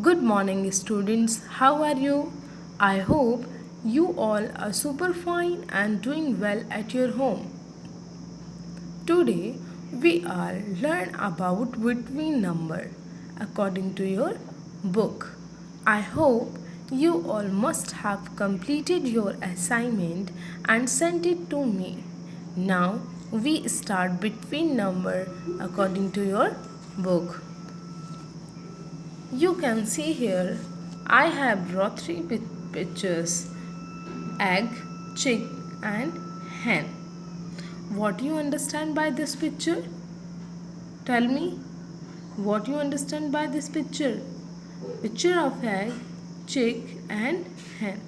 Good morning, students. How are you? I hope you all are super fine and doing well at your home. Today we are learn about between number according to your book. I hope you all must have completed your assignment and sent it to me. Now we start between number according to your book. You can see here I have drawn three pictures: egg, chick and hen. What do you understand by this picture? Tell me what you understand by this picture. Picture of egg, chick and hen.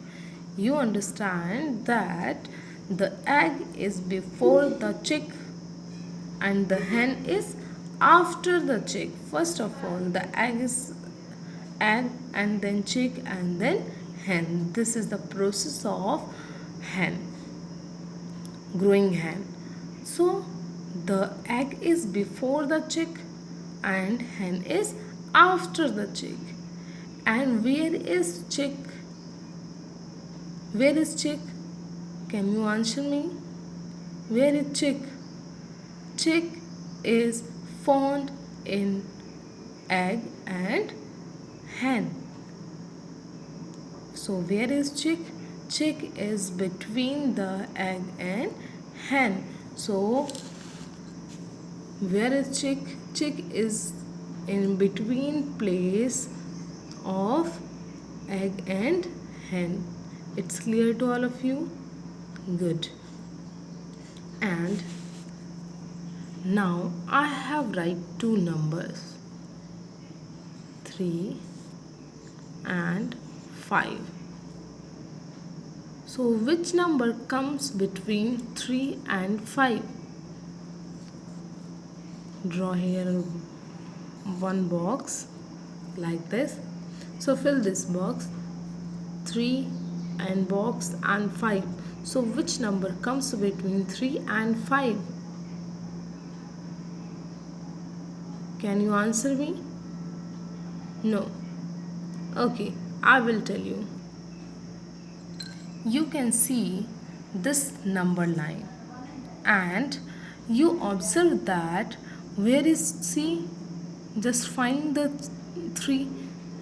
You understand that the egg is before the chick and the hen is after the chick. First of all, the egg and then chick and then hen. This is the process of hen, growing hen. So the egg is before the chick and hen is after the chick. And where is chick? Where is chick? Can you answer me? Where is chick? Chick is found in egg and hen. So where is chick? Chick is between the egg and hen. So where is chick? Chick is in between place of egg and hen. It's clear to all of you? Good. And now I have write two numbers, 3 and 5. So which number comes between 3 and 5? Draw here one box like this. So fill this box, 3 and box and 5. So which number comes between 3 and 5? Can you answer me? No. Okay, I will tell you. You can see this number line and you observe that where is C? Just find the 3.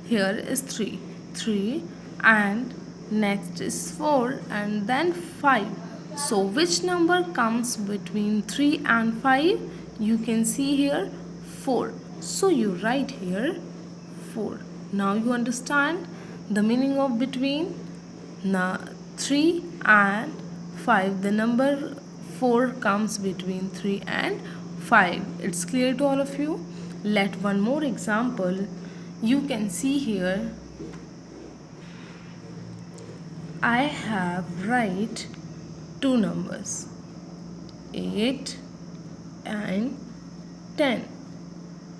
Here is 3 and next is 4 and then 5. So which number comes between 3 and 5? You can see here 4. So you write here 4. Now you understand the meaning of between. Now 3 and 5. The number 4 comes between 3 and 5. It's clear to all of you? Let one more example. You can see here I have write two numbers, 8 and 10.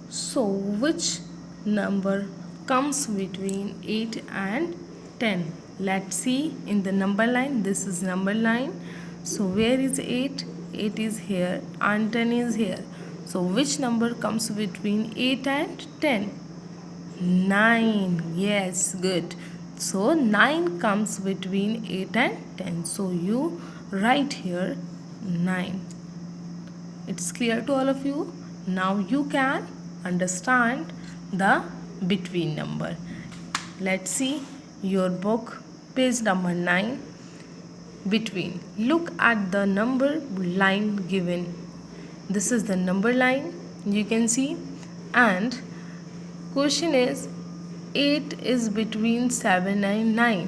So which number comes between 8 and 10? Let's see in the number line. This is number line. So where is 8? 8 is here and 10 is here. So which number comes between 8 and 10? 9. Yes, good. So 9 comes between 8 and 10. So you write here 9. It's clear to all of you? Now you can understand the between number. Let's see your book, page number 9. Between. Look at the number line given. This is the number line you can see, and question is 8 is between 7 and 9.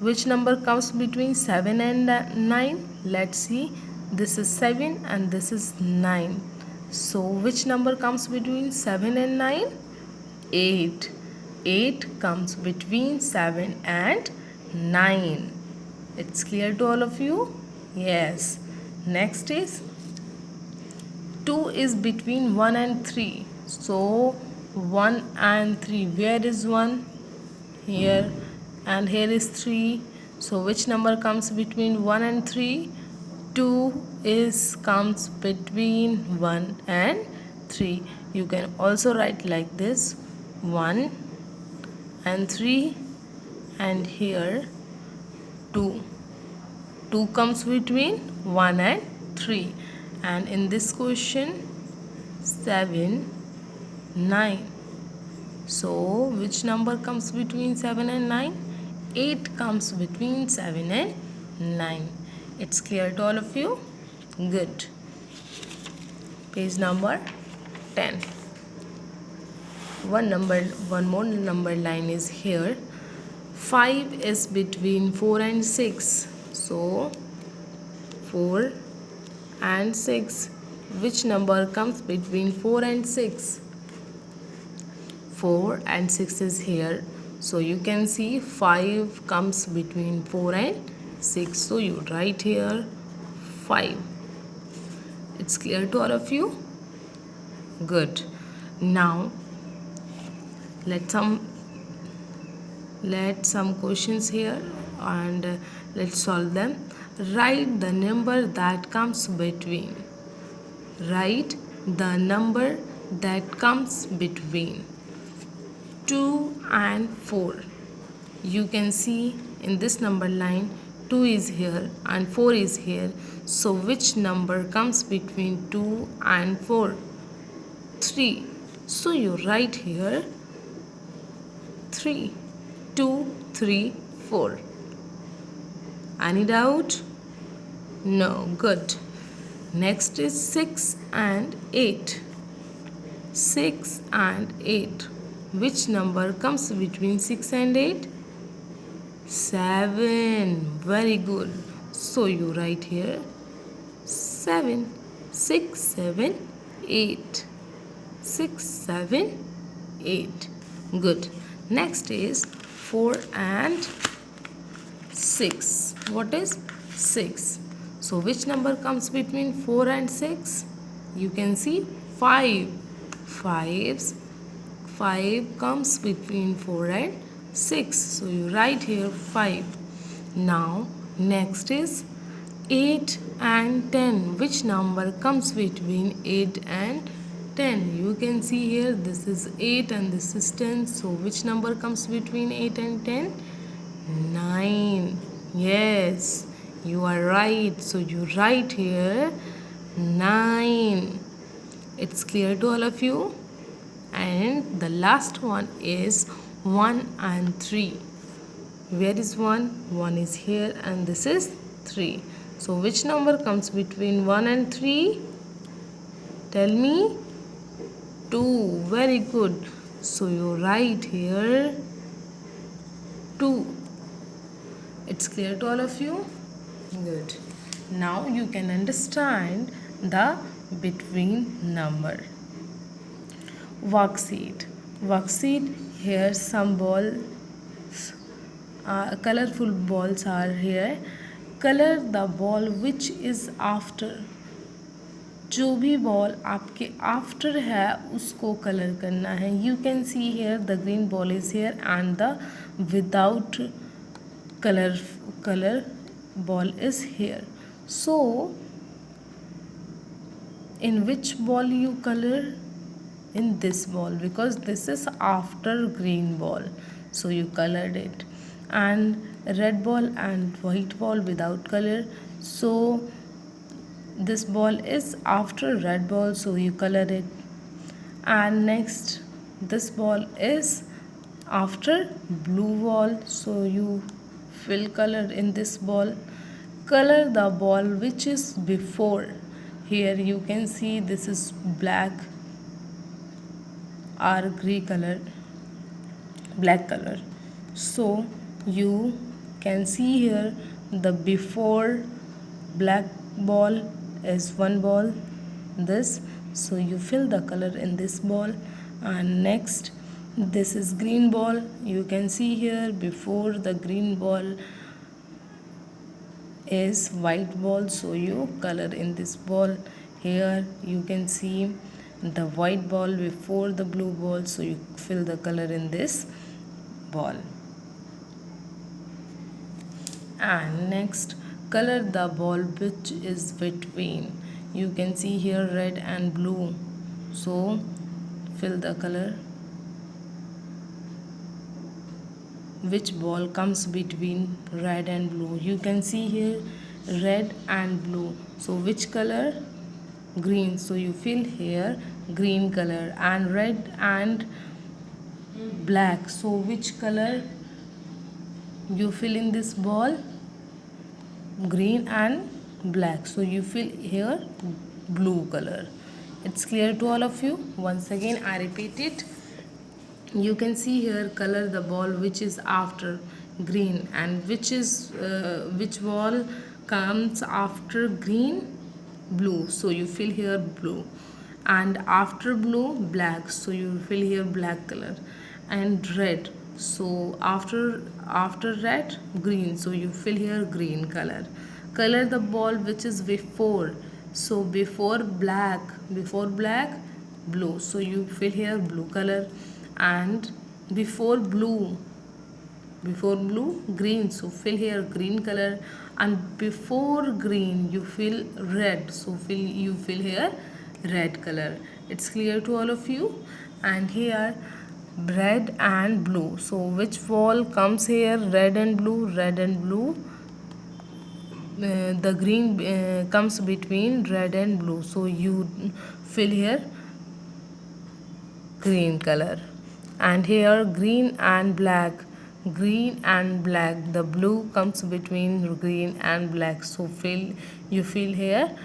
Which number comes between 7 and 9? Let's see. This is 7 and this is 9. So which number comes between 7 and 9? 8. 8 comes between 7 and 9. It's clear to all of you? Yes. Next is 2 is between 1 and 3. So 1 and 3. Where is 1? Here. And here is 3. So which number comes between 1 and 3? 2 comes between 1 and 3. You can also write like this: 1, and 3, and here 2. 2 comes between 1 and 3, and in this question 7, 9. So which number comes between 7 and 9? 8 comes between 7 and 9. It's clear to all of you? Good. Page number 10. One more number line is here. 5 is between 4 and 6. So 4 and 6. Which number comes between 4 and 6? 4 and 6 is here. So you can see 5 comes between 4 and 6. So you write here 5. It's clear to all of you? Good. Now let some questions here, and let's solve them. Write the number that comes between. Write the number that comes between 2 and 4. You can see in this number line 2 is here and 4 is here. So which number comes between 2 and 4? 3. So you write here 3. 2, 3, 4. Any doubt? No. Good. Next is 6 and 8. 6 and 8. Which number comes between 6 and 8? 7. Very good. So you write here 7. 6, 7, 8. 6, 7, 8. Good. Next is 4 and 6. What is 6? So which number comes between 4 and 6? You can see 5. 5 comes between 4 and 6. So you write here 5. Now next is 8 and 10. Which number comes between 8 and 10? You can see here this is 8 and this is 10. So which number comes between 8 and 10? 9. Yes, you are right. So you write here 9. It's clear to all of you? And the last one is 1 and 3. Where is 1? 1 is here and this is 3. So which number comes between 1 and 3? Tell me. 2. Very good. So you write here 2. It's clear to all of you? Good. Now you can understand the between number. Worksheet. Worksheet, here some balls, colorful balls are here. Color the ball which is after. जो भी ball आपके after है उसको colour करना है. You can see here the green ball is here and the without colour ball is here. So in which ball you color? In this ball, because this is after green ball, so you colored it. And red ball and white ball without color, so this ball is after red ball, so you color it. And next this ball is after blue ball, so you fill color in this ball. Color the ball which is before. Here you can see this is black or gray color, black color. So you can see here the before black ball is one ball, this, so you fill the color in this ball. And next this is green ball. You can see here before the green ball is white ball, so you color in this ball. Here you can see the white ball before the blue ball, so you fill the color in this ball. And next, color the ball which is between. You can see here red and blue, so fill the color. which ball comes between red and blue. You can see here red and blue, so which color? Green. So you fill here green color. And red and black, so which color you fill in this ball? Green and black, so you fill here blue color. It's clear to all of you? Once again I repeat it. You can see here color the ball which is after green, and which ball comes after green? Blue. So you fill here blue. And after blue, black, so you fill here black color. And red, so after red, green, so you fill here green color. Color the ball which is before, so before black, blue, so you fill here blue color. And before blue, green, so fill here green color. And before green you fill red, so you fill here red color. It's clear to all of you? And here red and blue, so which ball comes here? Red and blue. The green comes between red and blue, so you fill here green color. And here green and black, the blue comes between green and black, so you fill here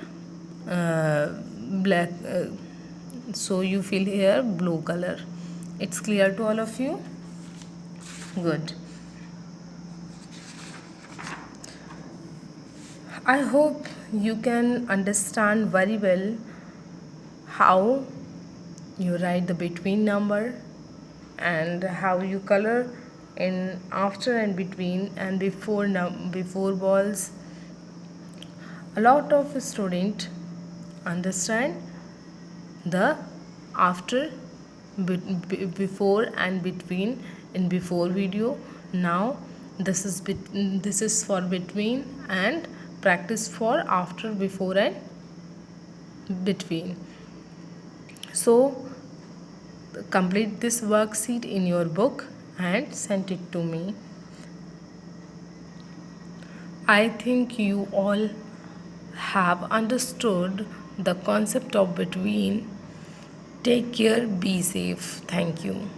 black, so you fill here blue color. It's clear to all of you? Good. I hope you can understand very well how you write the between number and how you color in after and between and before balls. A lot of students understand the after, before and between in before video. Now this is for between, and practice for after, before and between. So complete this worksheet in your book and send it to me. I think you all have understood the concept of between. Take care, be safe. Thank you.